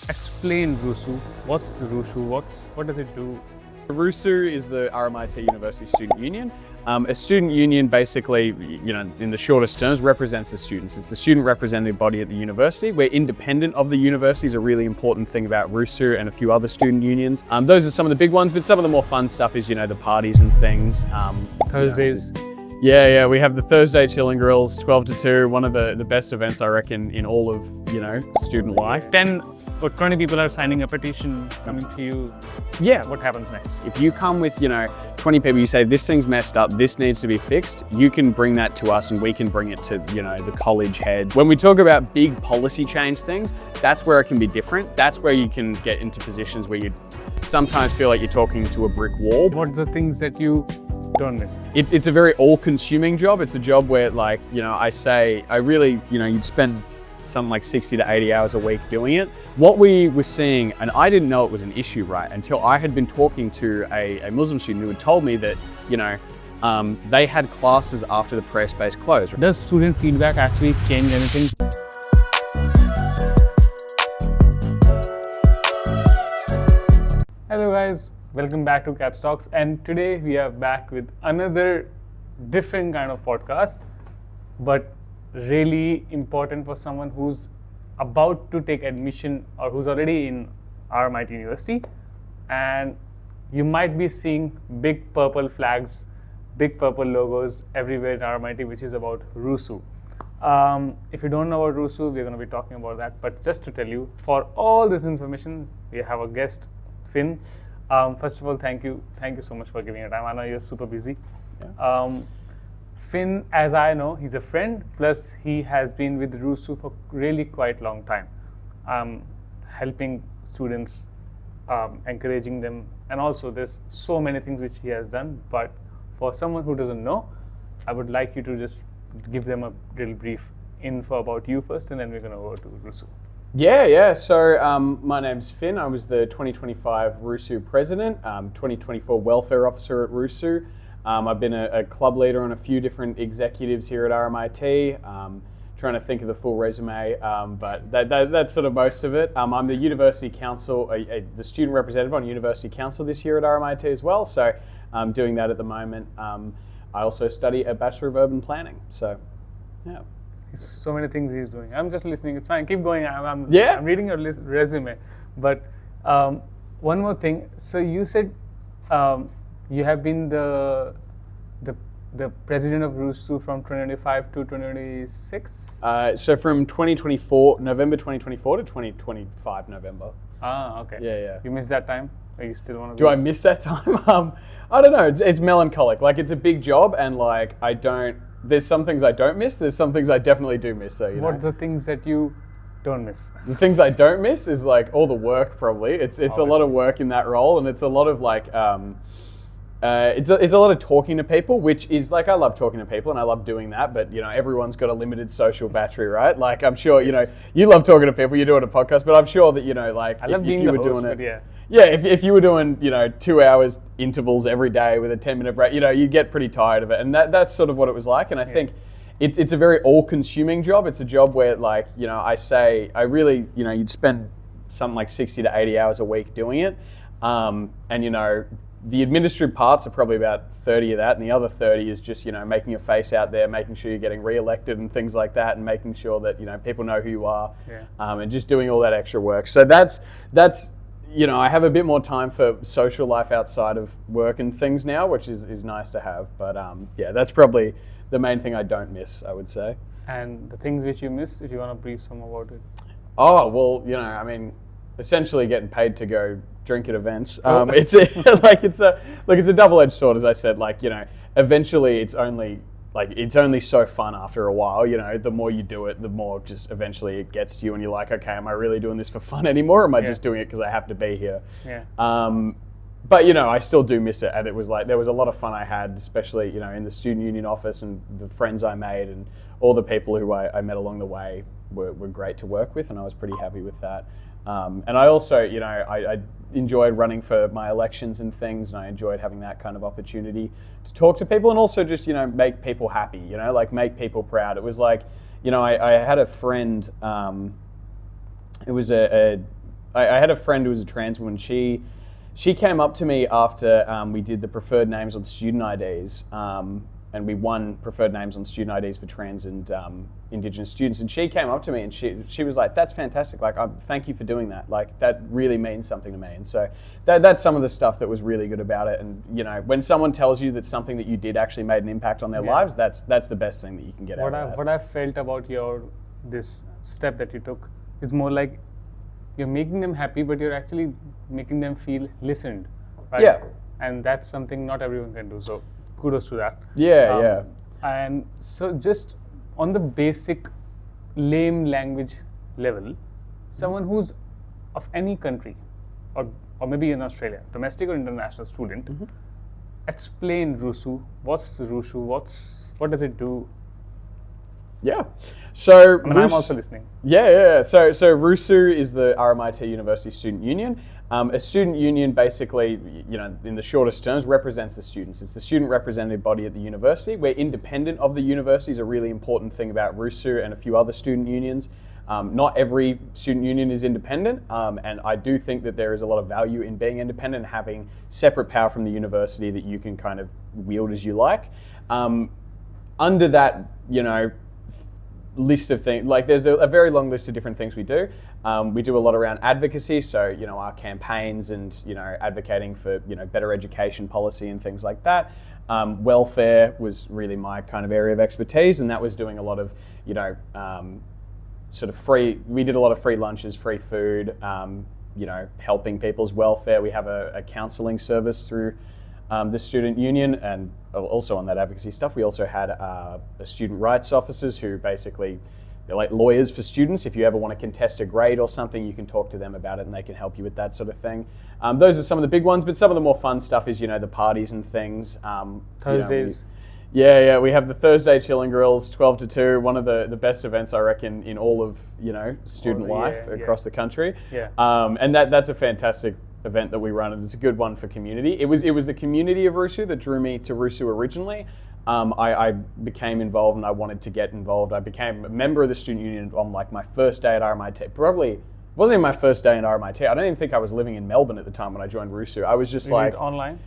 explain RUSU. What's RUSU? What does it do? RUSU is the RMIT University Student Union. A student union basically, in the shortest terms, represents the students. It's the student representative body at the university. We're independent of the university is a really important thing about RUSU and a few other student unions. Those are some of the big ones, but some of the more fun stuff is, the parties and things. Thursdays. Yeah, we have the Thursday Chill and Grills, 12 to 2, one of the best events, I reckon, in all of, student life. 10 or 20 people are signing a petition coming to you. Yeah. What happens next? If you come with, 20 people, you say, this thing's messed up, this needs to be fixed, you can bring that to us and we can bring it to, the college head. When we talk about big policy change things, that's where it can be different. That's where you can get into positions where you sometimes feel like you're talking to a brick wall. What are the things that you don't miss? It's a very all-consuming job. It's a job where, you'd spend something like 60 to 80 hours a week doing it. What we were seeing, and I didn't know it was an issue, right, until I had been talking to a Muslim student who had told me that, they had classes after the prayer space closed. Does student feedback actually change anything? Hello guys, welcome back to KapsTalks, and today we are back with another different kind of podcast, but really important for someone who's about to take admission or who's already in RMIT University, and you might be seeing big purple flags, big purple logos everywhere in RMIT, which is about RUSU. If you don't know about RUSU, we're going to be talking about that, but just to tell you, for all this information, we have a guest, Finn. First of all, thank you so much for giving your time. I know you're super busy. Yeah. Finn, as I know, he's a friend, plus he has been with RUSU for really quite long time, helping students, encouraging them, and also there's so many things which he has done. But for someone who doesn't know, I would like you to just give them a little brief info about you first, and then we're going to go to RUSU. Yeah. So my name's Finn. I was the 2025 RUSU president, 2024 welfare officer at RUSU. I've been a club leader on a few different executives here at RMIT. Trying to think of the full resume, but that's sort of most of it. I'm the university council, the student representative on university council this year at RMIT as well. So I'm doing that at the moment. I also study a Bachelor of Urban Planning. So, yeah. So many things he's doing. I'm just listening. It's fine. Keep going. I'm reading your resume. But one more thing. So you said you have been the president of RUSU from 2025 to 2026? So from November 2024 to 2025 November. Ah, okay. Yeah. You missed that time? Or you still want to? Do I miss that time? I don't know. It's melancholic. Like, it's a big job, and there's some things I don't miss. There's some things I definitely do miss. So, What are the things that you don't miss? The things I don't miss is all the work. Probably it's a lot of work in that role, and it's a lot of it's a lot of talking to people, which is I love talking to people and I love doing that, but everyone's got a limited social battery, right? Like, I'm sure you love talking to people. You're doing a podcast, but I'm sure that I love being the host, but yeah. Yeah, if you were doing 2 hours intervals every day with a 10-minute break, you get pretty tired of it, and that's sort of what it was like. And I think it's a very all-consuming job. It's a job where you'd spend something like 60 to 80 hours a week doing it, and the administrative parts are probably about 30 of that, and the other 30 is just making your face out there, making sure you're getting re-elected and things like that, and making sure that people know who you are, and just doing all that extra work. So that's I have a bit more time for social life outside of work and things now, which is nice to have. But that's probably the main thing I don't miss, I would say. And the things which you miss, if you want to brief some about it. Oh, well, essentially getting paid to go drink at events. It's a double-edged sword, as I said. Eventually it's only so fun after a while. The more you do it, the more just eventually it gets to you, and you're like, okay, am I really doing this for fun anymore? Or am I just doing it because I have to be here? Yeah. But I still do miss it, and it was there was a lot of fun I had, especially in the student union office, and the friends I made, and all the people who I met along the way were great to work with, and I was pretty happy with that. And I also, I enjoyed running for my elections and things, and I enjoyed having that kind of opportunity to talk to people and also just, make people happy, make people proud. It was I had a friend, it was I had a friend who was a trans woman. She came up to me after we did the preferred names on student IDs, and we won preferred names on student IDs for trans and Indigenous students. And she came up to me and she was like, "That's fantastic! Like, thank you for doing that. Like, that really means something to me." And so that's some of the stuff that was really good about it. And you know, when someone tells you that something that you did actually made an impact on their lives, that's the best thing that you can get out of that. What I felt about this step that you took is more like you're making them happy, but you're actually making them feel listened, right? Yeah. And that's something not everyone can do. So kudos to that. Yeah. And so just on the basic lame language level, someone who's of any country, or maybe in Australia, domestic or international student, explain RUSU. What's RUSU? What does it do? Yeah. So I'm also listening. Yeah. So RUSU is the RMIT University Student Union. A student union basically, you know, in the shortest terms, represents the students. It's the student representative body at the university. We're independent of the university is a really important thing about RUSU and a few other student unions. Not every student union is independent, and I do think that there is a lot of value in being independent and having separate power from the university that you can kind of wield as you like. Under that, you know, list of things, like there's a very long list of different things we do. We do a lot around advocacy, so you know, our campaigns and you know, advocating for you know, better education policy and things like that. Welfare was really my kind of area of expertise, and that was doing a lot of you know, sort of free. We did a lot of free lunches, free food. You know, helping people's welfare. We have a counselling service through the student union, and also on that advocacy stuff, we also had student rights officers who basically, they're like lawyers for students. If you ever want to contest a grade or something, you can talk to them about it and they can help you with that sort of thing. Those are some of the big ones, but some of the more fun stuff is, you know, the parties and things. Thursdays. You know, we have the Thursday Chill and Grills, 12 to 2, one of the best events, I reckon, in all of, you know, student life across the country. Yeah. And that's a fantastic event that we run, and it's a good one for community. It was the community of RUSU that drew me to RUSU originally. I became involved and I wanted to get involved. I became a member of the student union on like my first day at RMIT. Probably it wasn't even my first day at RMIT. I don't even think I was living in Melbourne at the time when I joined RUSU. I was just like online.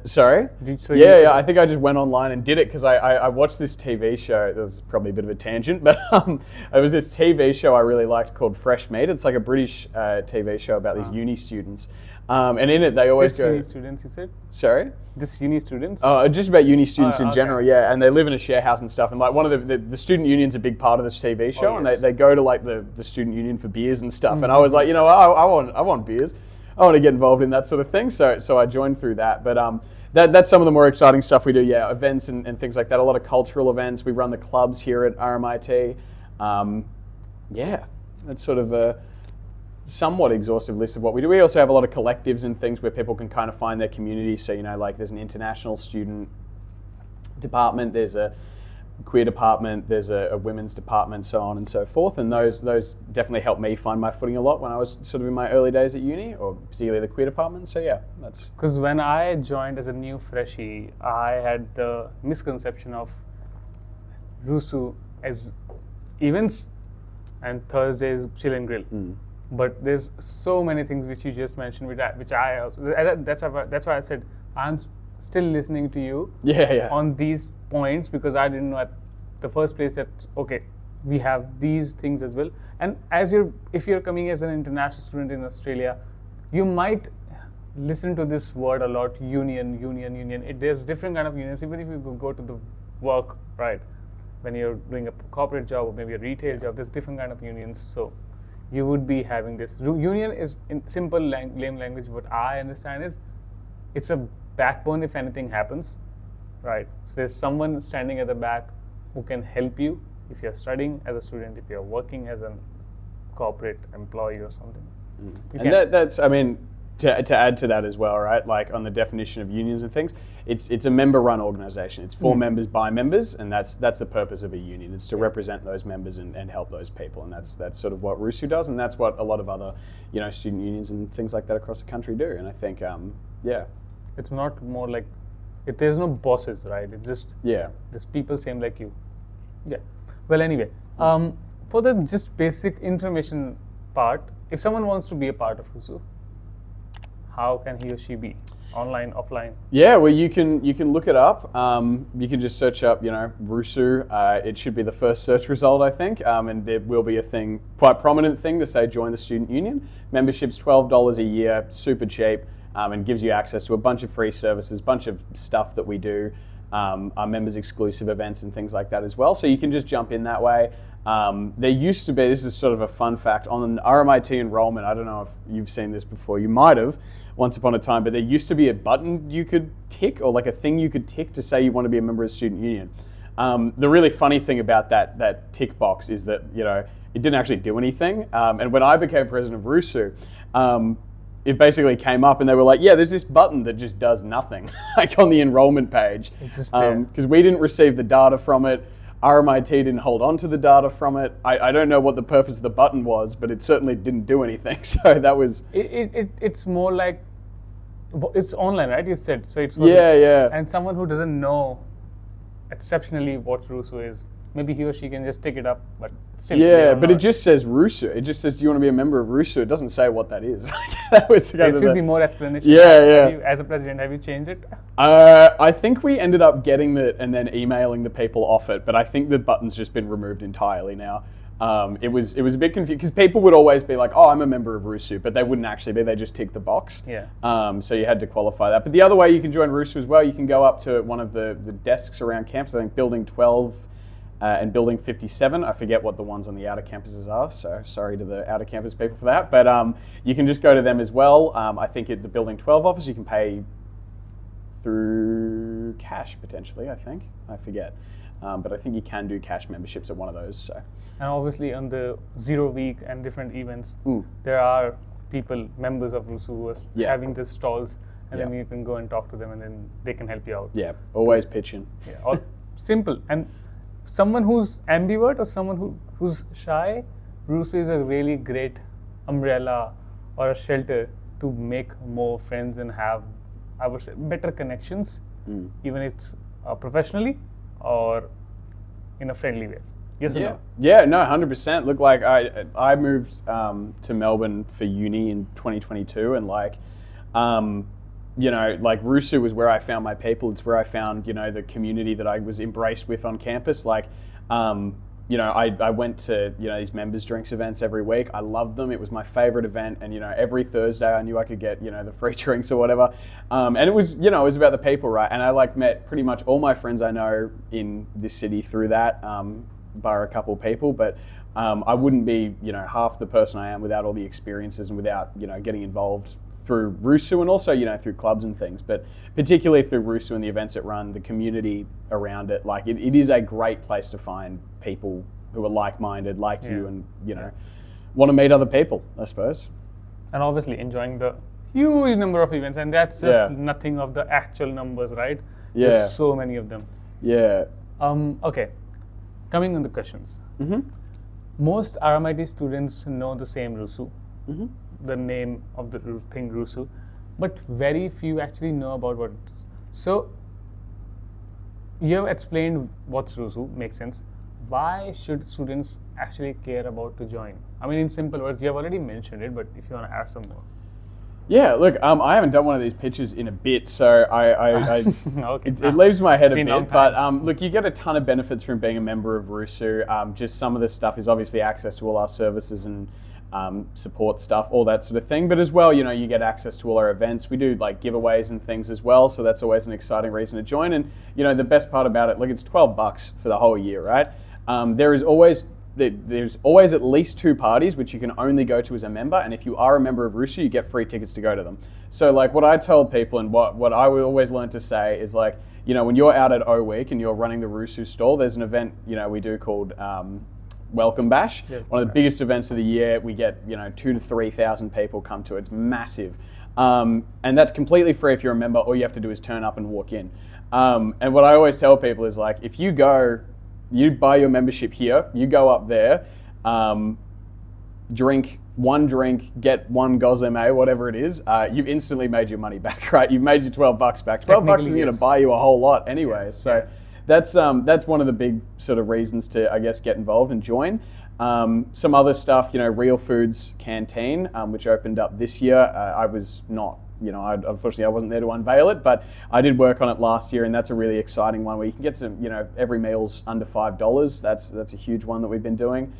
Sorry? Yeah, I think I just went online and did it because I watched this TV show. That was probably a bit of a tangent, but it was this TV show I really liked called Fresh Meat. It's like a British TV show about these uni students. And in it, they always go... uni students, you said? Sorry? This uni students? Oh, just about uni students in general, yeah. And they live in a share house and stuff. And like one of the student union's a big part of this TV show. And they go to like the student union for beers and stuff. And I was like, you know, I want beers. I want to get involved in that sort of thing. So I joined through that. But that's some of the more exciting stuff we do. Yeah, events and things like that. A lot of cultural events. We run the clubs here at RMIT. Yeah, that's sort of a somewhat exhaustive list of what we do. We also have a lot of collectives and things where people can kind of find their community. So, you know, like there's an international student department, there's a queer department, there's a women's department, so on and so forth. And those definitely helped me find my footing a lot when I was sort of in my early days at uni, or particularly the queer department. So yeah, that's... Because when I joined as a new freshie, I had the misconception of RUSU as events and Thursdays chill and grill. But there's so many things which you just mentioned, which I also, that's why I said I'm still listening to you on these points, because I didn't know at the first place that okay, we have these things as well. And if you're coming as an international student in Australia, you might listen to this word a lot: union. There's different kind of unions. Even if you go to the work, right, when you're doing a corporate job or maybe a retail job, there's different kind of unions. So you would be having this. Union is, in simple lame language, what I understand is it's a backbone if anything happens, right? So there's someone standing at the back who can help you if you're studying as a student, if you're working as a corporate employee or something. And that's, I mean, to add to that as well, right? Like on the definition of unions and things, it's a member-run organization. It's for members by members, and that's the purpose of a union. It's to represent those members and help those people, and that's sort of what RUSU does, and that's what a lot of other, you know, student unions and things like that across the country do. And I think, it's not more like there's no bosses, right? It's just there's people same like you. Yeah. Well, anyway, for the just basic information part, if someone wants to be a part of RUSU, how can he or she be? Online, offline? Yeah, well, you can look it up. You can just search up, RUSU. It should be the first search result, I think, and there will be a thing, quite prominent thing, to say join the student union. Membership's $12 a year, super cheap, and gives you access to a bunch of free services, bunch of stuff that we do, our members exclusive events and things like that as well. So you can just jump in that way. There used to be, this is sort of a fun fact, on an RMIT enrollment, I don't know if you've seen this before, you might have, once upon a time, but there used to be a button you could tick, or like a thing you could tick to say you want to be a member of the student union. The really funny thing about that tick box is that, it didn't actually do anything. And when I became president of RUSU, it basically came up and they were like, yeah, there's this button that just does nothing, like on the enrollment page. It's just there. Because we didn't receive the data from it. RMIT didn't hold on to the data from it. I don't know what the purpose of the button was, but it certainly didn't do anything. So that was... It's more like, it's online, right? You said. So it's yeah. And someone who doesn't know exceptionally what RUSU is, maybe he or she can just tick it up, but still. Yeah, but it just says RUSU. It just says, do you want to be a member of RUSU? It doesn't say what that is. That was there should be more explanation. Yeah. As a president, have you changed it? I think we ended up getting it and then emailing the people off it, but I think the button's just been removed entirely now. It was a bit confusing because people would always be like, oh, I'm a member of RUSU, but they wouldn't actually be. They just tick the box. Yeah. So you had to qualify that. But the other way you can join RUSU as well, you can go up to one of the desks around campus. I think Building 12 and Building 57. I forget what the ones on the outer campuses are, so sorry to the outer campus people for that. But you can just go to them as well. I think at the Building 12 office you can pay through cash potentially, I forget. But I think you can do cash memberships at one of those. So. And obviously on the 0 week and different events, there are people, members of RUSU, who are having the stalls, and then you can go and talk to them and then they can help you out. Yeah, always pitching. Yeah, all simple. And someone who's ambivert or someone who's shy, RUSU is a really great umbrella or a shelter to make more friends and have, I would say, better connections, even if it's professionally or in a friendly way. Yes or no? Yeah, no, 100%. Look, like I moved to Melbourne for uni in 2022, and RUSU was where I found my people. It's where I found, the community that I was embraced with on campus. I went to, these members drinks events every week. I loved them. It was my favorite event. And, every Thursday I knew I could get, the free drinks or whatever. And it was, it was about the people, right? And I met pretty much all my friends I know in this city through that, bar a couple people. But I wouldn't be, half the person I am without all the experiences and without, getting involved through RUSU and also, through clubs and things, but particularly through RUSU and the events it run, the community around it. It is a great place to find people who are like-minded, like you, and, want to meet other people, I suppose. And obviously enjoying the huge number of events, and that's just nothing of the actual numbers, right? Yeah. There's so many of them. Yeah. Okay, coming on the questions. Most RMIT students know the same RUSU. The name of the thing RUSU, but very few actually know about what it is. So you have explained what's RUSU, makes sense. Why should students actually care about to join? I mean, in simple words, you have already mentioned it, but if you want to add some more. Yeah, look, I haven't done one of these pitches in a bit, so it leaves my head a bit. But look, you get a ton of benefits from being a member of RUSU. Just some of the stuff is obviously access to all our services and support stuff, all that sort of thing. But as well, you get access to all our events. We do giveaways and things as well, so that's always an exciting reason to join. And the best part about it, it's $12 for the whole year, right? There's always at least 2 parties which you can only go to as a member, and if you are a member of RUSU, you get free tickets to go to them. So what I tell people and what I would always learn to say is when you're out at O Week and you're running the RUSU stall, there's an event we do called Welcome Bash, one of the biggest events of the year. We get 2,000 to 3,000 people come to it. It's massive, and that's completely free if you're a member. All you have to do is turn up and walk in. And what I always tell people is if you go, you buy your membership here, you go up there, drink one drink, get one gozeme, whatever it is, you've instantly made your money back, right? You've made your $12 back. $12 isn't going to buy you a whole lot anyway, so. That's one of the big sort of reasons to, I guess, get involved and join. Some other stuff, Real Foods Canteen, which opened up this year. I was not, unfortunately I wasn't there to unveil it, but I did work on it last year, and that's a really exciting one where you can get some, every meal's under $5. That's a huge one that we've been doing.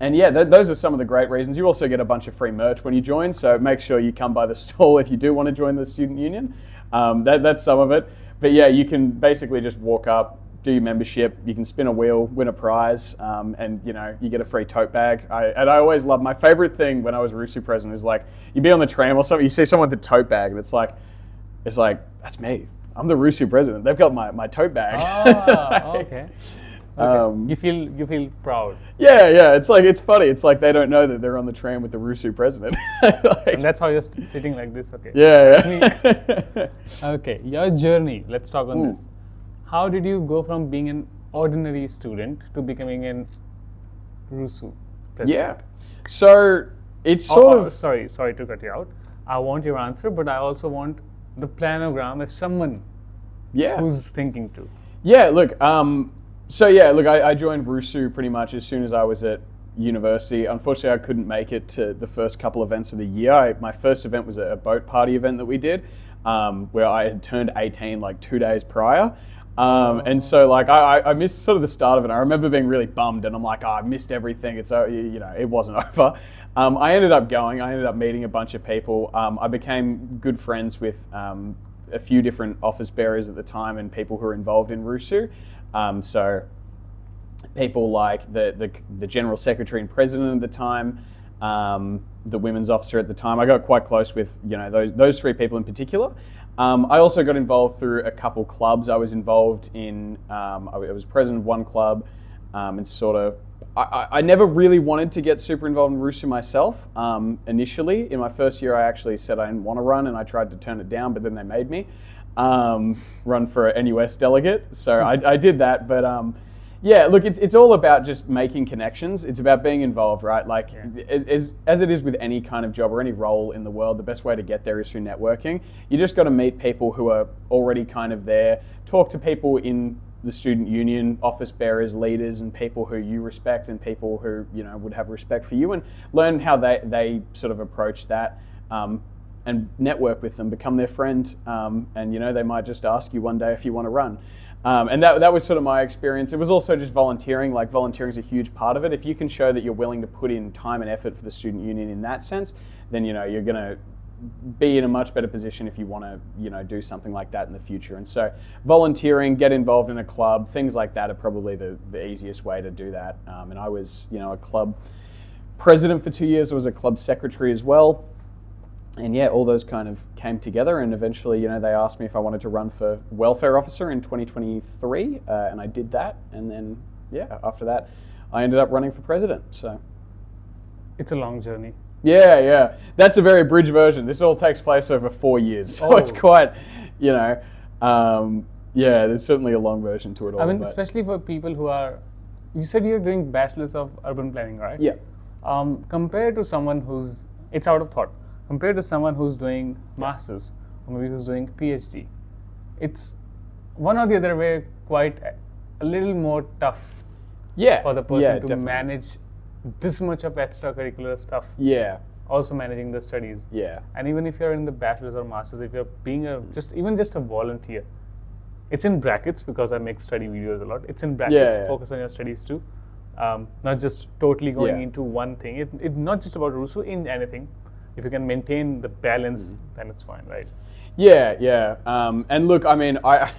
And yeah, those are some of the great reasons. You also get a bunch of free merch when you join, so make sure you come by the stall if you do want to join the student union. That's some of it. But yeah, you can basically just walk up, do your membership, you can spin a wheel, win a prize, and you get a free tote bag. I always love, my favorite thing when I was RUSU president is like, you'd be on the tram or something, you see someone with a tote bag, and it's like, that's me. I'm the RUSU president. They've got my tote bag. Oh, okay. You feel proud. Yeah. It's funny. It's like they don't know that they're on the tram with the RUSU president. And that's how you're sitting like this. Okay. Yeah. Okay, your journey. Let's talk on this. How did you go from being an ordinary student to becoming an RUSU president? Yeah. So it's sort of. Sorry to cut you out. I want your answer, but I also want the planogram as someone who's thinking too. Yeah. Look. I joined RUSU pretty much as soon as I was at university. Unfortunately, I couldn't make it to the first couple events of the year. My first event was a boat party event that we did, where I had turned 18 like 2 days prior. And so I missed sort of the start of it. I remember being really bummed, and I'm like, I missed everything. It wasn't over. I ended up going. I ended up meeting a bunch of people. I became good friends with a few different office bearers at the time and people who were involved in RUSU. So people like the general secretary and president at the time, the women's officer at the time. I got quite close with those three people in particular. I also got involved through a couple clubs. I was involved in. I was president of one club, and sort of. I never really wanted to get super involved in RUSU myself. Initially, in my first year, I actually said I didn't want to run, and I tried to turn it down, but then they made me run for an NUS delegate. So I did that, but look, it's all about just making connections. It's about being involved, right? As it is with any kind of job or any role in the world, the best way to get there is through networking. You just got to meet people who are already kind of there, talk to people in the student union, office bearers, leaders, and people who you respect and people who would have respect for you, and learn how they sort of approach that, and network with them, become their friend, and they might just ask you one day if you want to run. And that was sort of my experience. It was also just volunteering. Like, volunteering is a huge part of it. If you can show that you're willing to put in time and effort for the student union in that sense, then you're going to be in a much better position if you want to do something like that in the future. And so volunteering, get involved in a club, things like that are probably the easiest way to do that. And I was a club president for 2 years. I was a club secretary as well. And yeah, all those kind of came together, and eventually, they asked me if I wanted to run for welfare officer in 2023, and I did that. And then, after that, I ended up running for president. So it's a long journey. Yeah. That's a very abridged version. This all takes place over 4 years, so it's quite, there's certainly a long version to it all. I mean, especially for people who are, you said you're doing bachelor's of urban planning, right? Yeah. Compared to someone it's out of thought. Compared to someone who's doing masters, or maybe who's doing PhD, it's one or the other way quite a little more tough for the person to manage this much of extracurricular stuff. Yeah. Also managing the studies. Yeah. And even if you're in the bachelor's or master's, if you're being just a volunteer, it's in brackets because I make study videos a lot. It's in brackets. Focus on your studies too. Not just totally going into one thing. It's not just about RUSU, in anything. If you can maintain the balance, then it's fine, right? Yeah. And look, I mean, I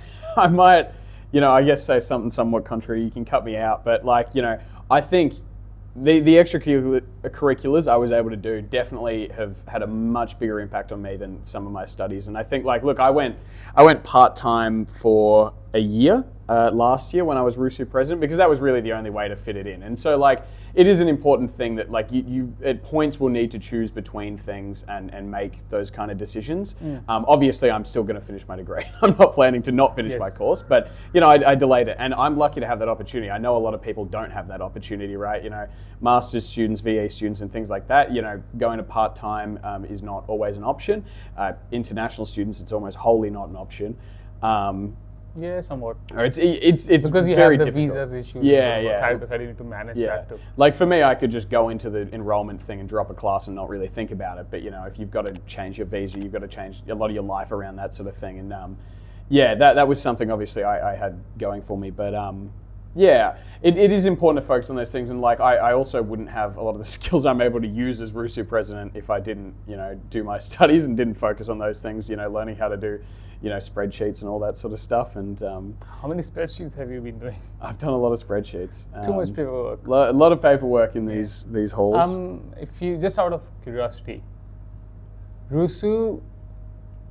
might, I guess say something somewhat contrary. You can cut me out, but I think the extracurriculars I was able to do definitely have had a much bigger impact on me than some of my studies. And I think, look, I went part-time for a year last year when I was RUSU president, because that was really the only way to fit it in. And so it is an important thing that you at points will need to choose between things and make those kind of decisions. Obviously, I'm still going to finish my degree. I'm not planning to not finish my course, but I delayed it, and I'm lucky to have that opportunity. I know a lot of people don't have that opportunity, right? Master's students, VA students, and things like that. Going to part-time is not always an option. International students, it's almost wholly not an option. Yeah, somewhat. Or it's Because you very have the difficult. visas issues. Yeah. Side by side, you need to manage that too. Like for me, I could just go into the enrollment thing and drop a class and not really think about it. But if you've got to change your visa, you've got to change a lot of your life around that sort of thing. And that was something obviously I had going for me. But it is important to focus on those things. And like I also wouldn't have a lot of the skills I'm able to use as RUSU president if I didn't do my studies and didn't focus on those things. Learning how to do spreadsheets and all that sort of stuff. And how many spreadsheets have you been doing? I've done a lot of spreadsheets. Too much paperwork. A lot of paperwork in these halls. If you just out of curiosity, RUSU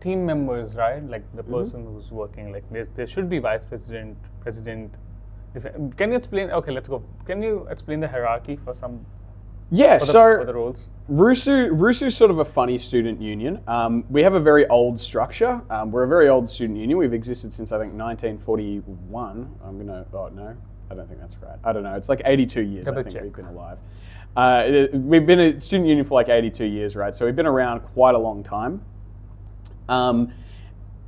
team members, right? Like the person who's working, like there should be vice president, president. Can you explain? Okay, let's go. Can you explain the hierarchy for some? Yeah, for the roles. RUSU is sort of a funny student union. We have a very old structure. We're a very old student union. We've existed since I think 1941. I don't think that's right. I don't know. It's like 82 years. I think we've been alive. We've been a student union for like 82 years, right? So we've been around quite a long time.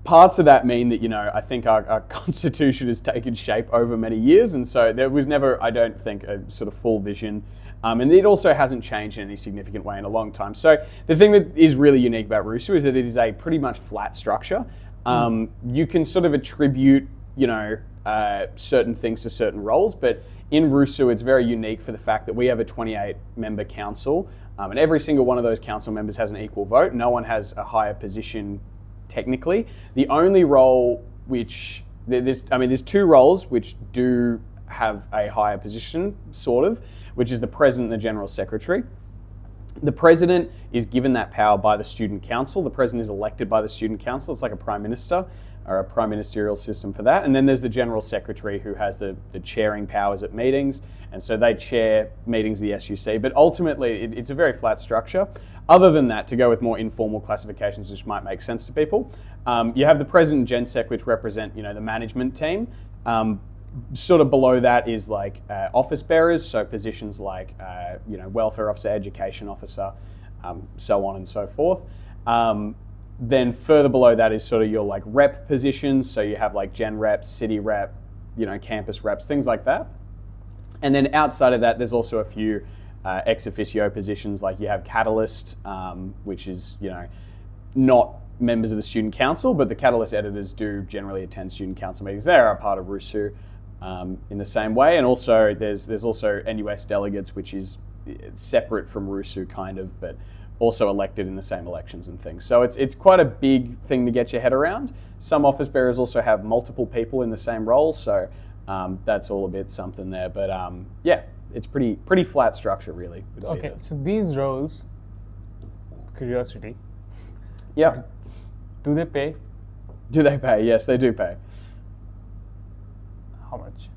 Parts of that mean that, I think our constitution has taken shape over many years. And so there was never, I don't think, a sort of full vision. And it also hasn't changed in any significant way in a long time. So the thing that is really unique about RUSU is that it is a pretty much flat structure. You can sort of attribute, certain things to certain roles, but in RUSU it's very unique for the fact that we have a 28-member council, and every single one of those council members has an equal vote. No one has a higher position technically. The only role there's two roles which do have a higher position, sort of, which is the president and the general secretary. The president is given that power by the student council. The president is elected by the student council. It's like a prime minister or a prime ministerial system for that. And then there's the general secretary who has the chairing powers at meetings. And so they chair meetings of the SUC. But ultimately, it's a very flat structure. Other than that, to go with more informal classifications, which might make sense to people, you have the president and gen sec, which represent, the management team. Sort of below that is like office bearers, so positions like welfare officer, education officer, so on and so forth. Then further below that is sort of your like rep positions, so you have like gen reps, city rep, campus reps, things like that. And then outside of that, there's also a few ex officio positions, like you have catalyst, which is not members of the student council, but the catalyst editors do generally attend student council meetings. They are a part of RUSU. In the same way, and also there's also NUS delegates, which is separate from RUSU kind of, but also elected in the same elections and things. So it's quite a big thing to get your head around. Some office bearers also have multiple people in the same role, so that's all a bit something there. But it's pretty flat structure really. Okay, so these roles, curiosity. Yeah. Do they pay? Do they pay? Yes, they do pay. How much?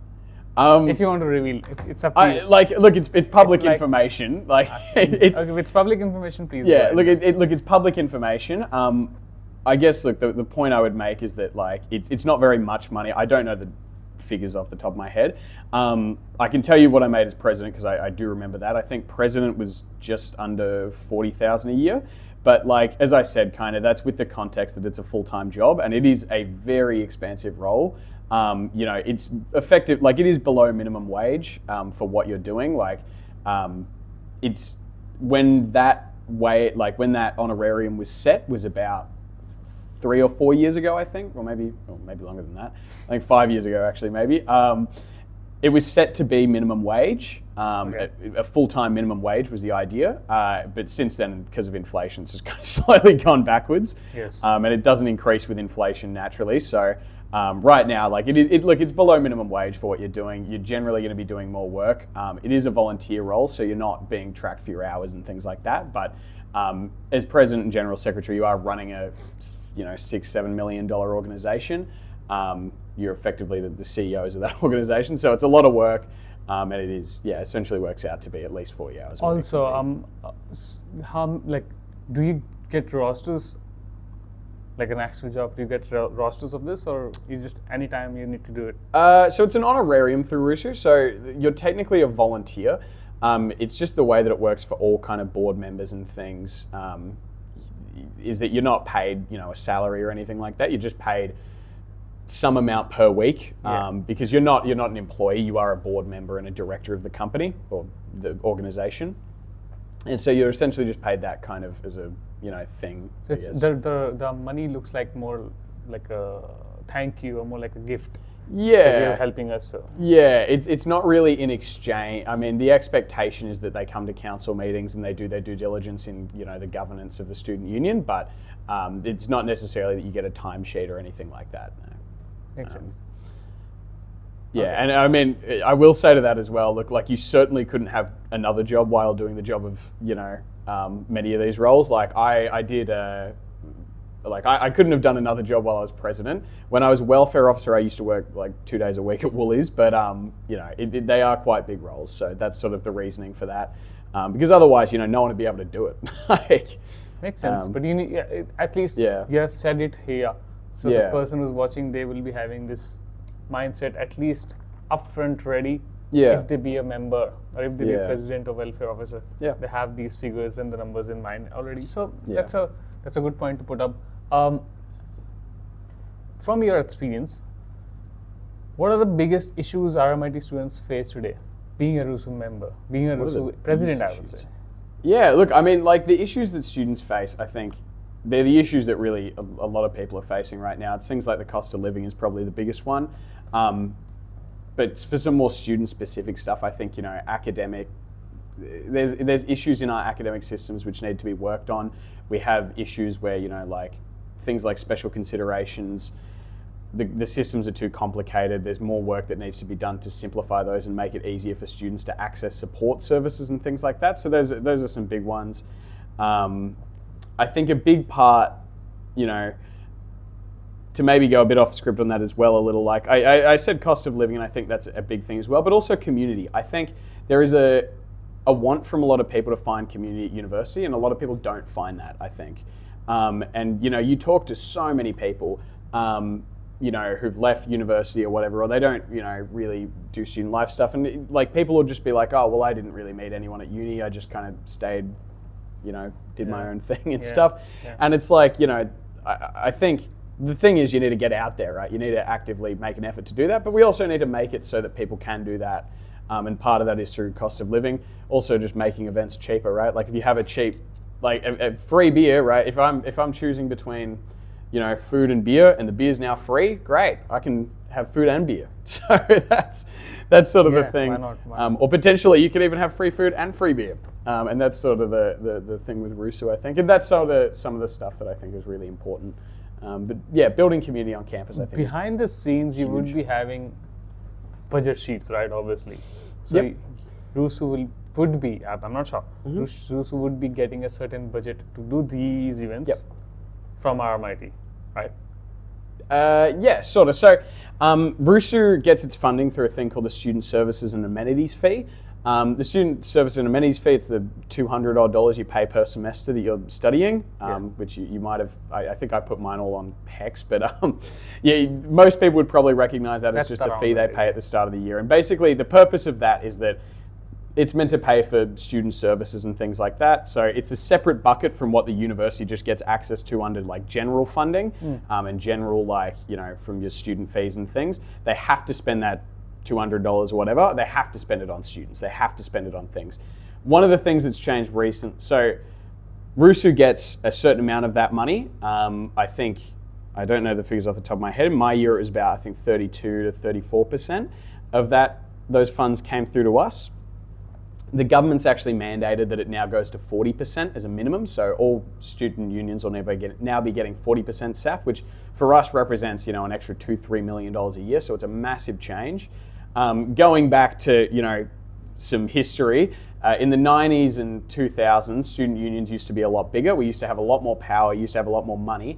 If you want to reveal, it's up to you. Look, it's public information. Like it's okay, it's public information, please. Yeah, look, it's public information. I guess the point I would make is that like it's not very much money. I don't know the figures off the top of my head. I can tell you what I made as president because I do remember that. I think president was just under $40,000 a year. But like as I said, kind of that's with the context that it's a full-time job and it is a very expansive role. It's effective, like it is below minimum wage for what you're doing. Like it's when that honorarium was set was about 3 or 4 years ago, I think, or maybe longer than that. I think 5 years ago, actually, maybe. It was set to be minimum wage. A full-time minimum wage was the idea, but since then, because of inflation, it's just kind of slightly gone backwards. Yes. And it doesn't increase with inflation naturally. So right now, like it's below minimum wage for what you're doing. You're generally going to be doing more work. It is a volunteer role, so you're not being tracked for your hours and things like that. But as president and general secretary, you are running a $6-7 million organization. You're effectively the CEOs of that organization, so it's a lot of work, and it is essentially works out to be at least 40 hours. Also, do you get rosters? Like an actual job, do you get rosters of this, or is just any time you need to do it? So it's an honorarium through RUSU, so you're technically a volunteer. It's just the way that it works for all kind of board members and things, is that you're not paid, a salary or anything like that. You're just paid some amount per week, Yeah. because you're not an employee, you are a board member and a director of the company or the organization, and so you're essentially just paid that kind of as a thing. So I it's guess. the money looks like more like a thank you or more like a gift. that Yeah, you're helping us. So. yeah. It's not really in exchange. I mean, the expectation is that they come to council meetings and they do their due diligence in the governance of the student union, but it's not necessarily that you get a timesheet or anything like that. No. Makes sense. Yeah, Okay. and I mean, I will say to that as well. Look, like you certainly couldn't have another job while doing the job of many of these roles. Like I did. I couldn't have done another job while I was president. When I was welfare officer, I used to work like 2 days a week at Woolies, but they are quite big roles. So that's sort of the reasoning for that. Because otherwise, no one would be able to do it. Like, Makes sense. But you need, at least Yeah. you have said it here. So Yeah. the person who's watching, they will be having this mindset at least upfront ready. Yeah. If they be a member or if they be Yeah. president or welfare officer, Yeah. they have these figures and the numbers in mind already. So Yeah. that's a good point to put up. From your experience, what are the biggest issues RMIT students face today? Being a RUSU member, being a What are the RUSU president, biggest I would issues? say. Yeah, look, I mean, like the issues that students face, I think they're the issues that really a lot of people are facing right now. It's things like the cost of living is probably the biggest one. But for some more student-specific stuff, I think, academic, there's issues in our academic systems which need to be worked on. We have issues where, like things like special considerations, the systems are too complicated. There's more work that needs to be done to simplify those and make it easier for students to access support services and things like that. So those are some big ones. I think a big part, to maybe go a bit off script on that as well a little, like I said cost of living, and I think that's a big thing as well, but also community. I think there is a want from a lot of people to find community at university, and a lot of people don't find that, I think. And you talk to so many people who've left university or whatever, or they don't, really do student life stuff. And like people will just be like, oh, well, I didn't really meet anyone at uni. I just kind of stayed, did my own thing and stuff. Yeah. And it's like, I think the thing is you need to get out there, right? You need to actively make an effort to do that, but we also need to make it so that people can do that. And part of that is through cost of living. Also just making events cheaper, right? Like if you have a cheap, like a free beer, right? If I'm choosing between, food and beer, and the beer's now free, great. I can have food and beer. So that's sort of a thing. Why not? Or potentially you could even have free food and free beer. And that's sort of the thing with RUSU, I think. And that's some of the stuff that I think is really important. But yeah, building community on campus, I think. Behind the scenes, you would huge. be having budget sheets, right? Obviously. So Yep. RUSU would be, I'm not sure, RUSU would be getting a certain budget to do these events Yep. from RMIT, right? Yeah, sort of. So RUSU gets its funding through a thing called the Student Services and Amenities Fee. The Student Services and Amenities Fee, it's the $200 odd you pay per semester that you're studying, which you might have, I think I put mine all on HEX, but yeah, most people would probably recognize that as That's just the around fee they right, pay at the start of the year. And basically the purpose of that is that it's meant to pay for student services and things like that. So it's a separate bucket from what the university just gets access to under like general funding and general from your student fees and things. They have to spend that $200 or whatever. They have to spend it on students. They have to spend it on things. One of the things that's changed so RUSU gets a certain amount of that money. I don't know the figures off the top of my head. In my year it was about, I think, 32 to 34% of those funds came through to us. The government's actually mandated that it now goes to 40% as a minimum, so all student unions will now be getting 40% SAF, which for us represents an extra $2-3 million a year, so it's a massive change. Going back to some history, in the 90s and 2000s, student unions used to be a lot bigger. We used to have a lot more power, used to have a lot more money,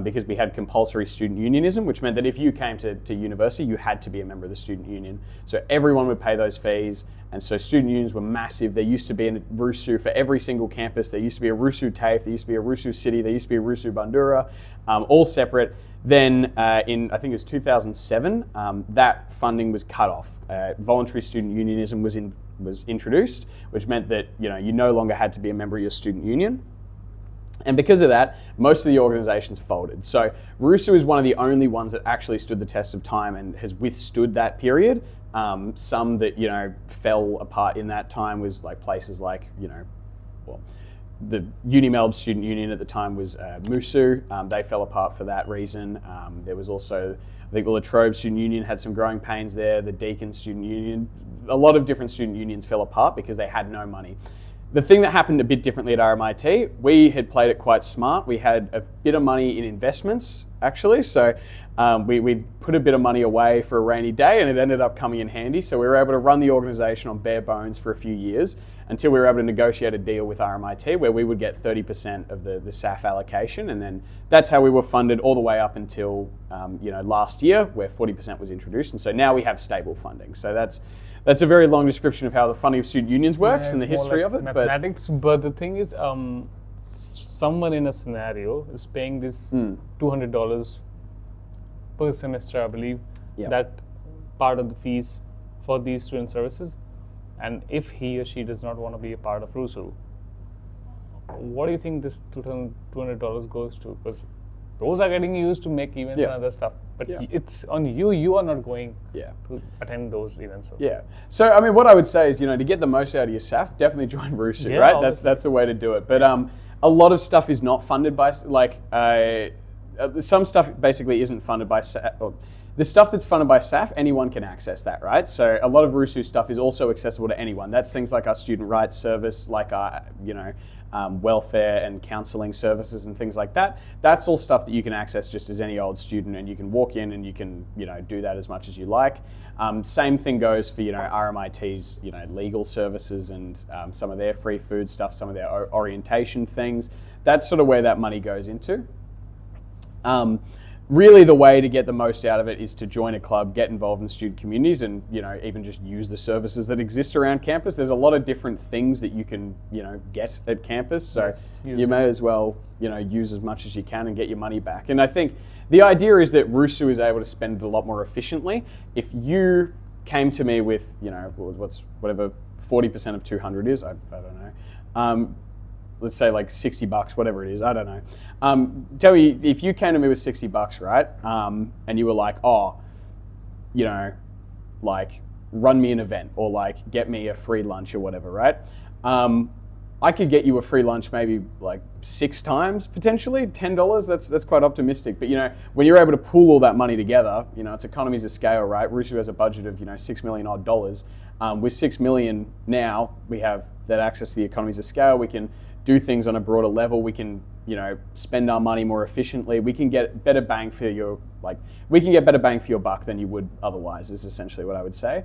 because we had compulsory student unionism, which meant that if you came to university, you had to be a member of the student union. So everyone would pay those fees, and so student unions were massive. There used to be a RUSU for every single campus. There used to be a RUSU TAFE, there used to be a RUSU City, there used to be a RUSU Bandura, all separate. Then in, I think it was 2007, that funding was cut off. Voluntary student unionism was introduced, which meant that you no longer had to be a member of your student union. And because of that, most of the organizations folded. So RUSU is one of the only ones that actually stood the test of time and has withstood that period. Some that, fell apart in that time was like places like, the UniMelb Student Union at the time was RUSU. They fell apart for that reason. There was also, I think the Latrobe Student Union had some growing pains there. The Deakin Student Union, a lot of different student unions fell apart because they had no money. The thing that happened a bit differently at RMIT, we had played it quite smart. We had a bit of money in investments, actually. So we put a bit of money away for a rainy day, and it ended up coming in handy. So we were able to run the organization on bare bones for a few years until we were able to negotiate a deal with RMIT where we would get 30% of the SAF allocation. And then that's how we were funded all the way up until last year, where 40% was introduced. And so now we have stable funding. So that's a very long description of how the funding of student unions works and the history of it. Mathematics, but the thing is, someone in a scenario is paying this $200 per semester, I believe, that part of the fees for these student services. And if he or she does not want to be a part of RUSU, what do you think this $200 goes to? Because those are getting used to make events and other stuff. But it's on you. You are not going to attend those events. So I mean, what I would say is, to get the most out of your SAF, definitely join RUSU, right? That's the way to do it. But a lot of stuff is not funded by, some stuff basically isn't funded by SAF. The stuff that's funded by SAF, anyone can access that, right? So a lot of RUSU stuff is also accessible to anyone. That's things like our student rights service, like our, welfare and counselling services and things like that. That's all stuff that you can access just as any old student, and you can walk in and you can, do that as much as you like. Same thing goes for, RMIT's, legal services and some of their free food stuff, some of their orientation things. That's sort of where that money goes into. Really, the way to get the most out of it is to join a club, get involved in student communities, and even just use the services that exist around campus. There's a lot of different things that you can get at campus, so you may as well use as much as you can and get your money back. And I think the idea is that RUSU is able to spend it a lot more efficiently. If you came to me with whatever 40% of 200 is, I don't know. Let's say like $60, whatever it is, I don't know. Tell me, if you came to me with $60, right? And you were like, run me an event, or get me a free lunch or whatever, right? I could get you a free lunch maybe 6 times potentially, $10. That's quite optimistic. But when you're able to pool all that money together, it's economies of scale, right? RUSU has a budget of $6 million odd. With $6 million now, we have that access to the economies of scale. We can do things on a broader level. We can, spend our money more efficiently. We can get better bang for your buck than you would otherwise, is essentially what I would say.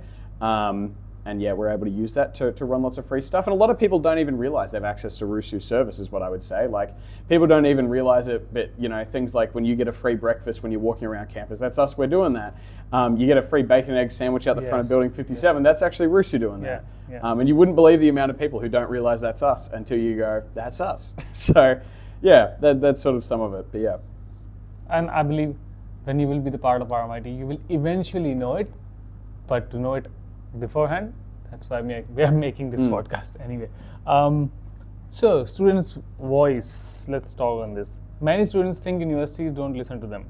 And we're able to use that to run lots of free stuff. And a lot of people don't even realize they have access to RUSU service, is what I would say. People don't even realize it, but things like when you get a free breakfast when you're walking around campus, that's us, we're doing that. You get a free bacon and egg sandwich out the front of Building 57, that's actually RUSU doing that. And you wouldn't believe the amount of people who don't realize that's us until you go, that's us. So that's sort of some of it, but And I believe when you will be the part of RMIT, you will eventually know it, but to know it beforehand, that's why we are making this podcast anyway. So students' voice, let's talk on this. Many students think universities don't listen to them.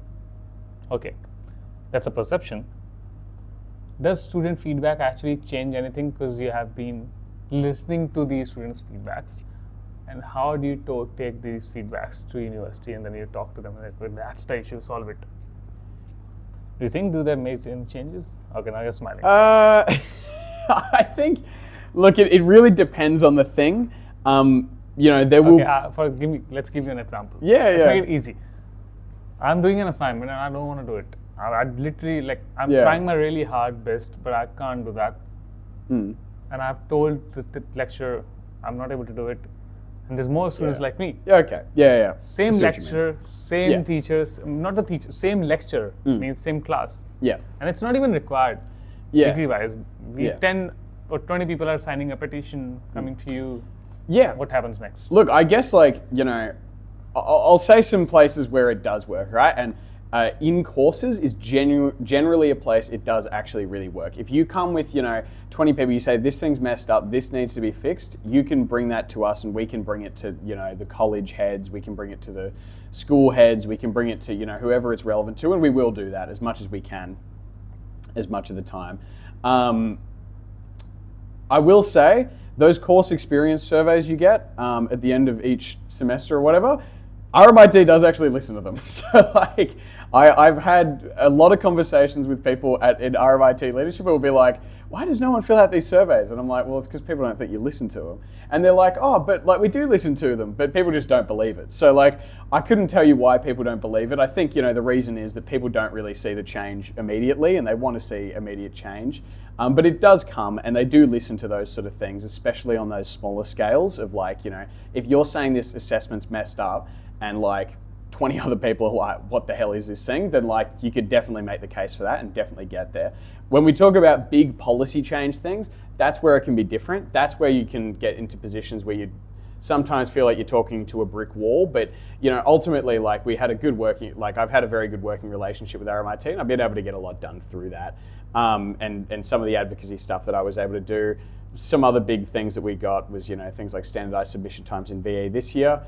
Okay, that's a perception. Does student feedback actually change anything, because you have been listening to these students' feedbacks? And how do you take these feedbacks to university, and then you talk to them and well, that's the issue, solve it? Do you think that makes any changes? Okay, now you're smiling. I think, look, it really depends on the thing. There will. Let's give you an example. Let's make it easy. I'm doing an assignment and I don't want to do it. I literally I'm trying my really hard best, but I can't do that. And I've told the lecturer I'm not able to do it. And there's more students like me. Same lecturer, same teachers, not the teacher, same lecturer, means same class. And it's not even required, degree-wise. 10 or 20 people are signing a petition, coming to you. What happens next? Look, I guess I'll say some places where it does work, right? And in courses is generally a place it does actually really work. If you come with 20 people, you say this thing's messed up, this needs to be fixed, you can bring that to us and we can bring it to the college heads, we can bring it to the school heads, we can bring it to whoever it's relevant to, and we will do that as much as we can, as much of the time. I will say those course experience surveys you get at the end of each semester or whatever, RMIT does actually listen to them. So like, I've had a lot of conversations with people in RMIT leadership who will be like, why does no one fill out these surveys? And I'm like, well, it's because people don't think you listen to them. And they're like, oh, but like we do listen to them, but people just don't believe it. So like, I couldn't tell you why people don't believe it. I think, the reason is that people don't really see the change immediately and they want to see immediate change. But it does come, and they do listen to those sort of things, especially on those smaller scales of like, if you're saying this assessment's messed up and like 20 other people are like, what the hell is this thing? Then like, you could definitely make the case for that and definitely get there. When we talk about big policy change things, that's where it can be different. That's where you can get into positions where you sometimes feel like you're talking to a brick wall, but ultimately, like I've had a very good working relationship with RMIT, and I've been able to get a lot done through that. And some of the advocacy stuff that I was able to do. Some other big things that we got was things like standardized submission times in VE this year.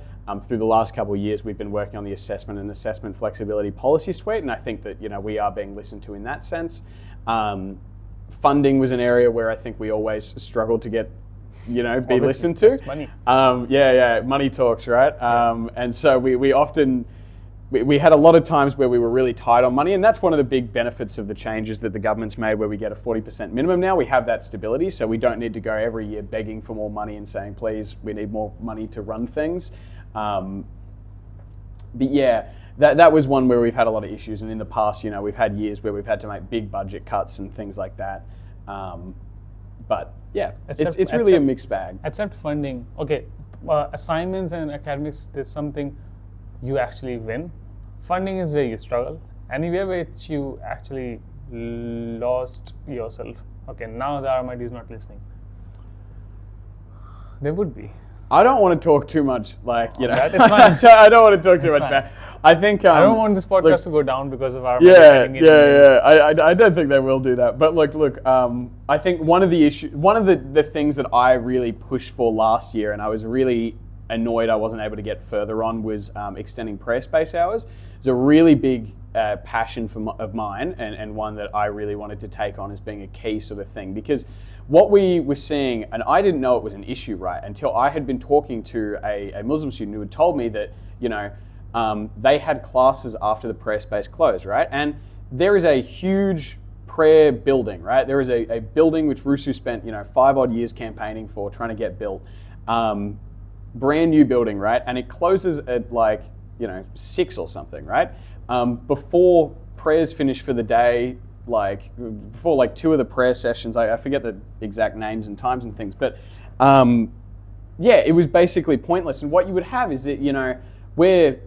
Through the last couple of years, we've been working on the assessment and assessment flexibility policy suite, and I think that we are being listened to in that sense. Funding was an area where I think we always struggled to get be listened to. Money. Money talks, right? And so we often had a lot of times where we were really tight on money, and that's one of the big benefits of the changes that the government's made, where we get a 40% minimum now. We have that stability, so we don't need to go every year begging for more money and saying, please, we need more money to run things. But yeah, that was one where we've had a lot of issues, and in the past, we've had years where we've had to make big budget cuts and things like that. But yeah, it's really a mixed bag. Except funding. Okay, assignments and academics, there's something you actually win. Funding is where you struggle. Anywhere which you actually lost yourself. Okay, now the RMIT is not listening. There would be. I don't want to talk too much, like, That is fine. I don't want to talk too much back. I think I don't want this podcast to go down because of RMIT. I don't think they will do that. But look. I think one of the things that I really pushed for last year, and I was really annoyed I wasn't able to get further on, was extending prayer space hours. It's a really big passion of mine, and one that I really wanted to take on as being a key sort of thing, because what we were seeing, and I didn't know it was an issue, right, until I had been talking to a Muslim student who had told me that, they had classes after the prayer space closed, right? And there is a huge prayer building, right? There is a building which RUSU spent, 5 odd years campaigning for, trying to get built. Brand new building, right? And it closes at 6 or something, right? Before prayers finish for the day, before 2 of the prayer sessions, I forget the exact names and times and things, but it was basically pointless. And what you would have is that, we're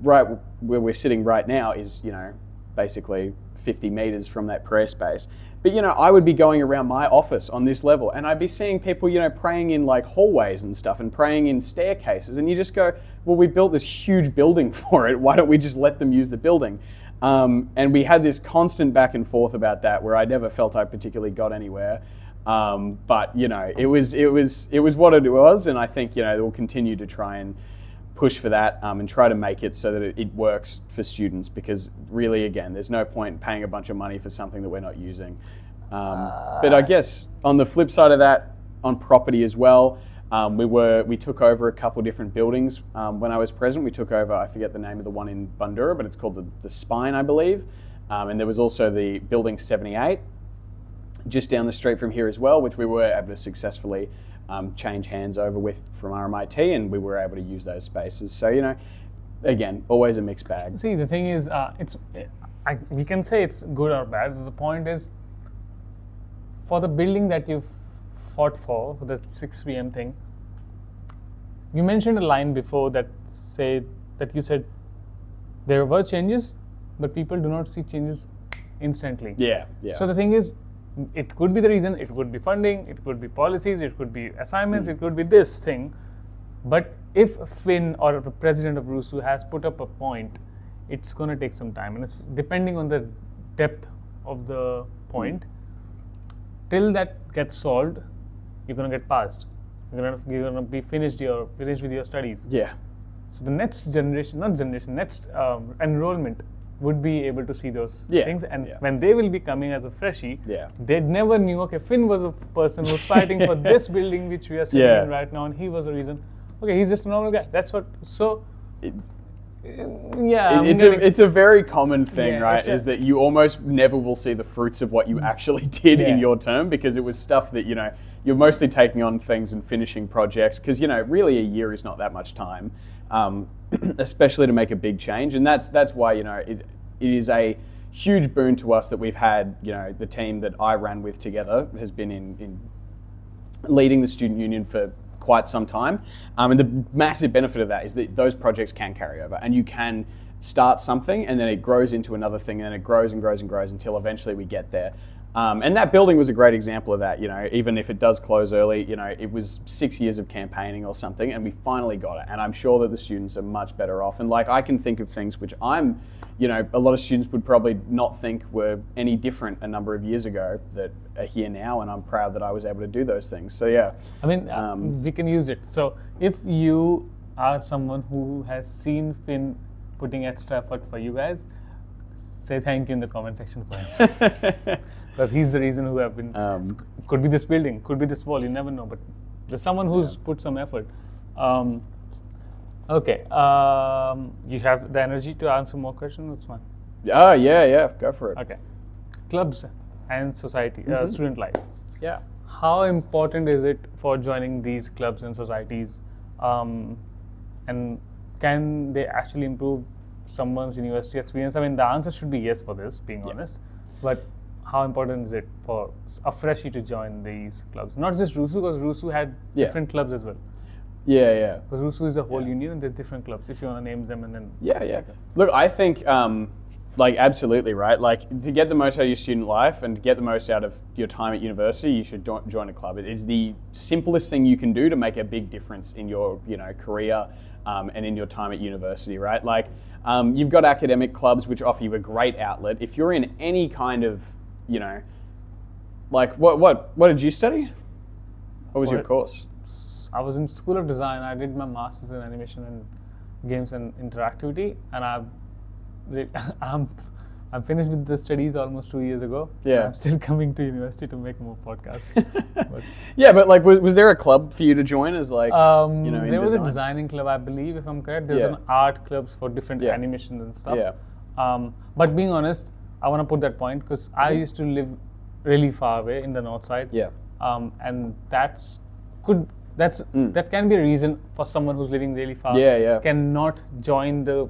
right where we're sitting right now is, basically 50 meters from that prayer space. But, I would be going around my office on this level, and I'd be seeing people, praying in hallways and stuff, and praying in staircases. And you just go, well, we built this huge building for it. Why don't we just let them use the building? And we had this constant back and forth about that, where I never felt I particularly got anywhere. But it was what it was, and I think we'll continue to try and push for that and try to make it so that it works for students, because really, again, there's no point in paying a bunch of money for something that we're not using. But I guess on the flip side of that, on property as well, we took over a couple different buildings when I was president. We took over, I forget the name of the one in Bundoora, but it's called the Spine, I believe. And there was also the building 78 just down the street from here as well, which we were able to successfully change hands over with from RMIT, and we were able to use those spaces. So, again, always a mixed bag. See, the thing is, we can say it's good or bad. The point is, for the building that you fought for the 6 p.m. thing, you mentioned a line before that you said there were changes, but people do not see changes instantly. Yeah. So the thing is, it could be the reason, it could be funding, it could be policies, it could be assignments, it could be this thing. But if Finn or the president of RUSU has put up a point, it's going to take some time, and it's depending on the depth of the point. Till that gets solved, you're going to get passed. You're going to be finished with your studies. Yeah. So the next next enrollment would be able to see those Yeah, things, and yeah. when they will be coming as a freshie, Yeah. they never knew, okay, Finn was a person who was fighting for this building which we are sitting Yeah. in right now, and he was the reason. Okay, he's just a normal guy. That's what. So It's, yeah, it's a very common thing, Yeah, right? it's a- Is that you almost never will see the fruits of what you actually did in Yeah. your term, because it was stuff that, you're mostly taking on things and finishing projects, because, really a year is not that much time, especially to make a big change. And that's why, it is a huge boon to us that we've had, the team that I ran with together has been in leading the student union for quite some time. And the massive benefit of that is that those projects can carry over, and you can start something and then it grows into another thing, and then it grows and grows and grows until eventually we get there. And that building was a great example of that. Even if it does close early, it was 6 years of campaigning or something, and we finally got it. And I'm sure that the students are much better off. And I can think of things which a lot of students would probably not think were any different a number of years ago that are here now, and I'm proud that I was able to do those things. So yeah. I mean, we can use it. So if you are someone who has seen Finn putting extra effort for you guys, say thank you in the comment section for him. Because he's the reason who have been, could be this building, could be this wall, you never know, but there's someone who's put some effort. Okay, you have the energy to answer more questions, that's fine. Oh, yeah, go for it. Okay, clubs and society, student life. Yeah. How important is it for joining these clubs and societies, and can they actually improve someone's university experience? I mean, the answer should be yes for this, being honest, but how important is it for a freshie to join these clubs? Not just RUSU, because RUSU had different clubs as well. Yeah. Because RUSU is a whole union and there's different clubs, if you want to name them and then... Yeah. Look, I think, absolutely, right? To get the most out of your student life and to get the most out of your time at university, you should join a club. It is the simplest thing you can do to make a big difference in your, career and in your time at university, right? You've got academic clubs which offer you a great outlet. If you're in any kind of, what did you study? What was your course? I was in School of Design. I did my master's in animation and games and interactivity, and I'm finished with the studies almost 2 years ago. Yeah. I'm still coming to university to make more podcasts. But was there a club for you to join as in there was design? a designing club, I believe, if I'm correct. There's an art clubs for different animations and stuff. Yeah. But being honest, I want to put that point because I used to live really far away in the north side. Yeah. And that can be a reason for someone who's living really far. Yeah. Cannot join the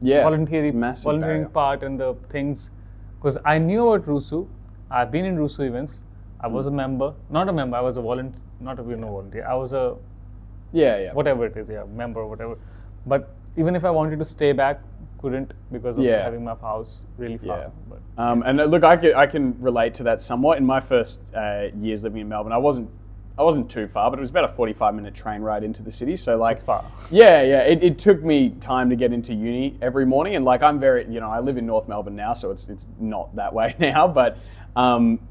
volunteering part and the things, because I knew about RUSU. I've been in RUSU events. I was a member, not a member. I was a volunteer, not a volunteer. I was a whatever it is, member or whatever. But even if I wanted to stay back, couldn't because of having my house really far. Yeah. But, and look, I can relate to that somewhat. In my first years living in Melbourne, I wasn't too far, but it was about a 45-minute train ride into the city. So it's far. Yeah. It took me time to get into uni every morning, and I'm very, I live in North Melbourne now, so it's not that way now. But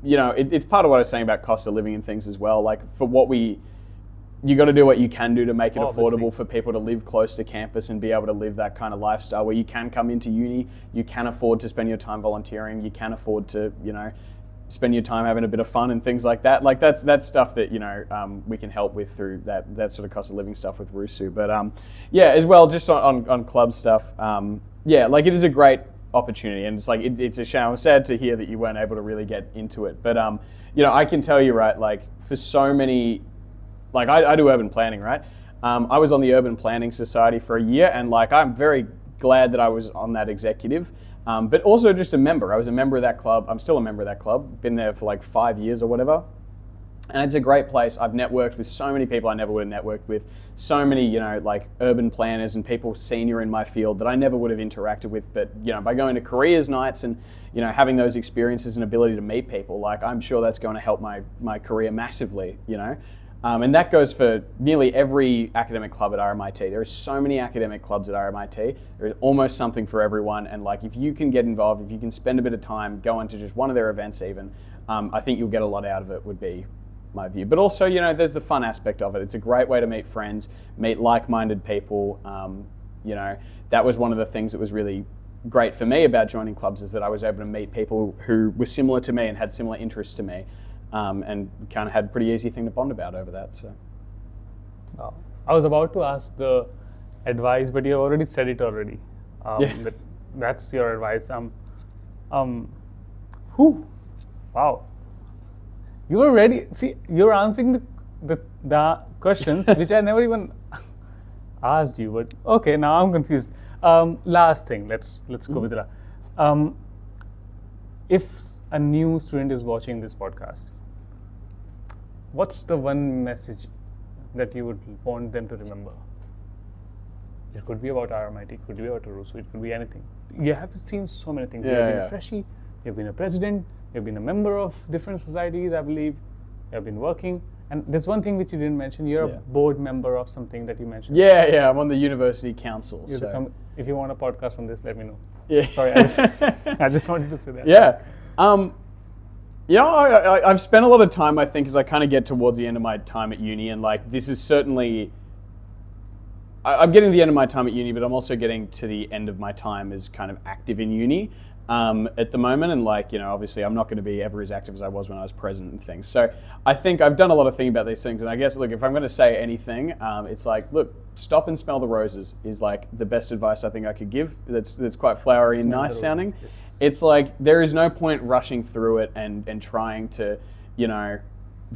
it's part of what I was saying about cost of living and things as well. For what you got to do what you can do to make it affordable for people to live close to campus and be able to live that kind of lifestyle where you can come into uni, you can afford to spend your time volunteering, you can afford to, spend your time having a bit of fun and things like that. That's stuff that we can help with through that sort of cost of living stuff with RUSU. But as well, just on club stuff. It is a great opportunity, and it's a shame. I'm sad to hear that you weren't able to really get into it. But I can tell you, right, for so many, I do urban planning, right? I was on the Urban Planning Society for a year, and I'm very glad that I was on that executive. But also just a member. I was a member of that club. I'm still a member of that club. Been there for 5 years or whatever. And it's a great place. I've networked with so many people I never would have networked with. So many, urban planners and people senior in my field that I never would have interacted with. But, by going to careers nights and, having those experiences and ability to meet people, I'm sure that's going to help my career massively, And that goes for nearly every academic club at RMIT. There are so many academic clubs at RMIT. There is almost something for everyone. And like, if you can get involved, if you can spend a bit of time, go into just one of their events even, I think you'll get a lot out of it, would be my view. But also, there's the fun aspect of it. It's a great way to meet friends, meet like-minded people. That was one of the things that was really great for me about joining clubs, is that I was able to meet people who were similar to me and had similar interests to me. And kind of had a pretty easy thing to bond about over that. So, I was about to ask the advice, but you already said it already. That's your advice. Wow, you were ready. See, you're answering the questions which I never even asked you. But okay, now I'm confused. Last thing, let's go with that. If a new student is watching this podcast, what's the one message that you would want them to remember? It could be about RMIT, it could be about RUSU, it could be anything. You have seen so many things. You've been a freshie, you've been a president, you've been a member of different societies, I believe. You've been working. And there's one thing which you didn't mention. You're a board member of something that you mentioned. Yeah, I'm on the university council. If you want a podcast on this, let me know. Yeah. Sorry, I just wanted to say that. Yeah. I've spent a lot of time, I think, as I kind of get towards the end of my time at uni, and like, this is certainly, I'm getting to the end of my time at uni, but I'm also getting to the end of my time as kind of active in uni at the moment. And like, obviously I'm not going to be ever as active as I was when I was president and things. So I think I've done a lot of thinking about these things. And I guess, look, if I'm going to say anything, it's like, look, stop and smell the roses is like the best advice I think I could give. That's quite flowery and nice sounding. Yes. It's like, there is no point rushing through it and trying to,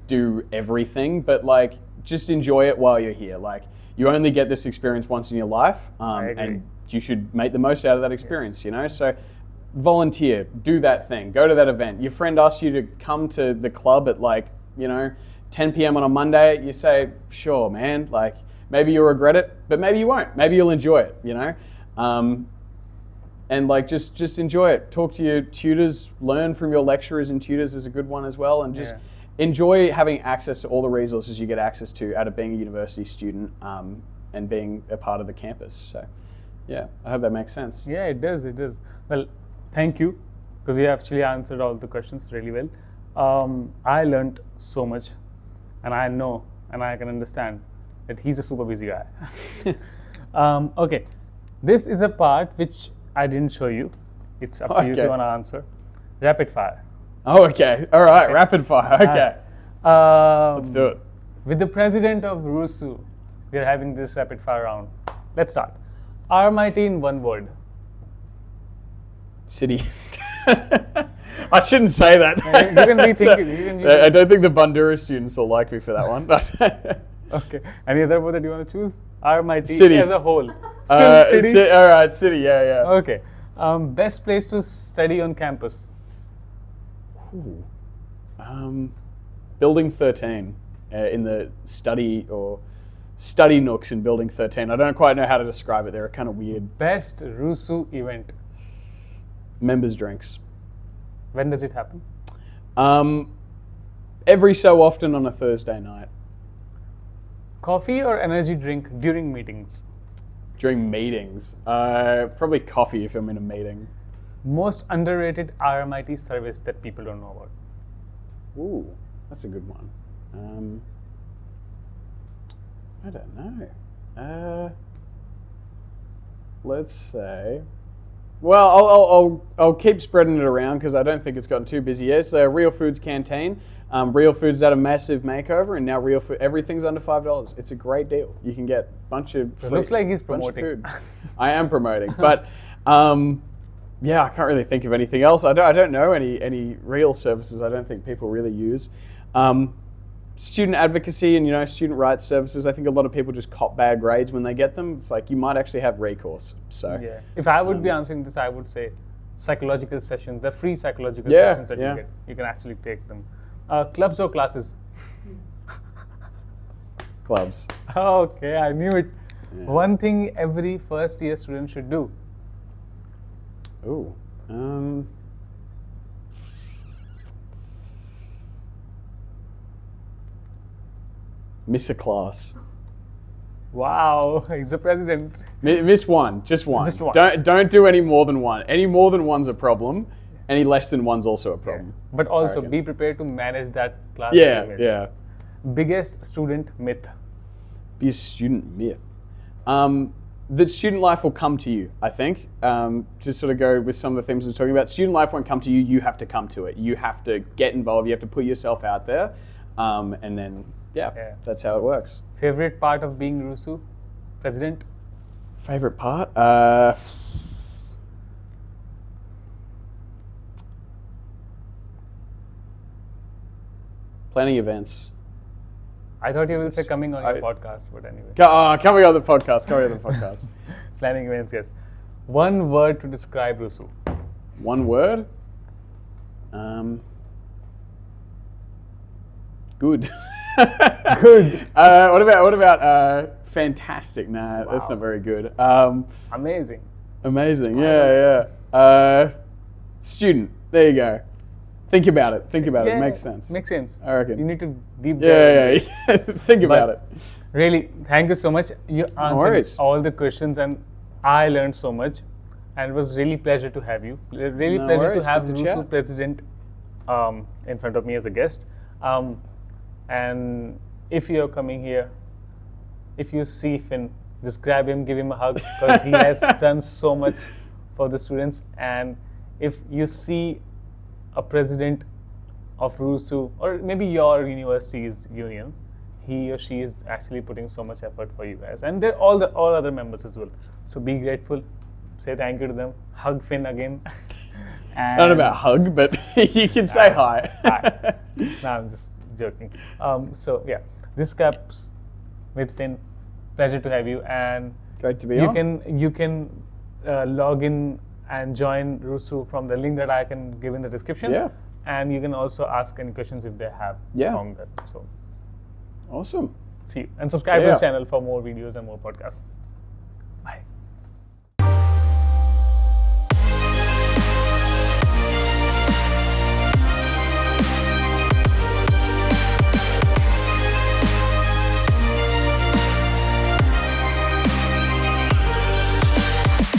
do everything, but like, just enjoy it while you're here. Like, you only get this experience once in your life, and you should make the most out of that experience, So volunteer, do that thing, go to that event. Your friend asks you to come to the club at like, 10 p.m. on a Monday. You say, sure, man, like, maybe you'll regret it, but maybe you won't. Maybe you'll enjoy it, and like, just enjoy it. Talk to your tutors, learn from your lecturers and tutors is a good one as well, and just enjoy having access to all the resources you get access to out of being a university student and being a part of the campus. So, yeah, I hope that makes sense. Yeah, it does. Well, thank you, because you actually answered all the questions really well. I learned so much, and I know and I can understand that he's a super busy guy. Okay, this is a part which I didn't show you. It's up to you if you want to answer. Rapid fire. Oh, okay. All right, okay. Rapid fire. Okay. Let's do it. With the president of RUSU, we are having this rapid fire round. Let's start. RMIT in one word. City. I shouldn't say that. You can rethink it. I don't think the Bandura students will like me for that one. Okay. Any other word that you want to choose? RMIT city as a whole. City. All right, city. Yeah. Okay. Best place to study on campus. Ooh. Building 13 in the study nooks in Building 13. I don't quite know how to describe it. They're kind of weird. Best RUSU event. Members drinks. When does it happen? Every so often on a Thursday night. Coffee or energy drink during meetings? During meetings? Probably coffee if I'm in a meeting. Most underrated RMIT service that people don't know about? Ooh, that's a good one. I don't know. Let's say... Well, I'll keep spreading it around because I don't think it's gotten too busy yet. So Real Foods Canteen. Real Foods had a massive makeover, and now Real Food, everything's under $5. It's a great deal. You can get a bunch of free, it looks like he's promoting. Food. I am promoting, but yeah, I can't really think of anything else. I don't know any real services I don't think people really use. Student advocacy and student rights services. I think a lot of people just cop bad grades when they get them. It's like you might actually have recourse. So yeah, if I would be answering this, I would say psychological sessions. The free psychological sessions that you get, you can actually take them. Clubs or classes? Clubs. Okay, I knew it. Yeah. One thing every first year student should do. Ooh. Miss a class. Wow, he's the president. Miss one, just one. Just one. Don't do any more than one. Any more than one's a problem. Any less than one's also a problem. But also reckon. be prepared to manage that class. Yeah, image. yeah. Biggest student myth. Be a student myth. That student life will come to you, I think. To sort of go with some of the themes we're talking about, student life won't come to you, you have to come to it. You have to get involved, you have to put yourself out there, and then, that's how it works. Favorite part of being RUSU president? Favorite part? Planning events. I thought you would say coming on your podcast, but anyway. Coming on the podcast. Planning events, yes. One word to describe RUSU. One word? Good. Good. What about fantastic? Nah, that's not very good. Amazing. Amazing. Yeah. Student. There you go. Think about it. It makes sense. Makes sense. I reckon. You need to deep dive. Yeah. Think about it. Really, thank you so much. You answered all the questions and I learned so much. And it was really pleasure to have you. Really No pleasure worries. to have Good the to RUSU chat. president in front of me as a guest. And if you're coming here, if you see Finn, just grab him, give him a hug because he has done so much for the students. And if you see a president of RUSU or maybe your university's union, he or she is actually putting so much effort for you guys, and they're all other members as well. So be grateful, say thank you to them, hug Finn again. Not about hug, but you can say hi. Hi. No, I'm just joking. So yeah, this Caps with Finn. Pleasure to have you, and Great to be on. You can log in and join RUSU from the link that I can give in the description. Yeah. And you can also ask any questions if they have on that. So Awesome. see you. And subscribe to See ya. this channel for more videos and more podcasts.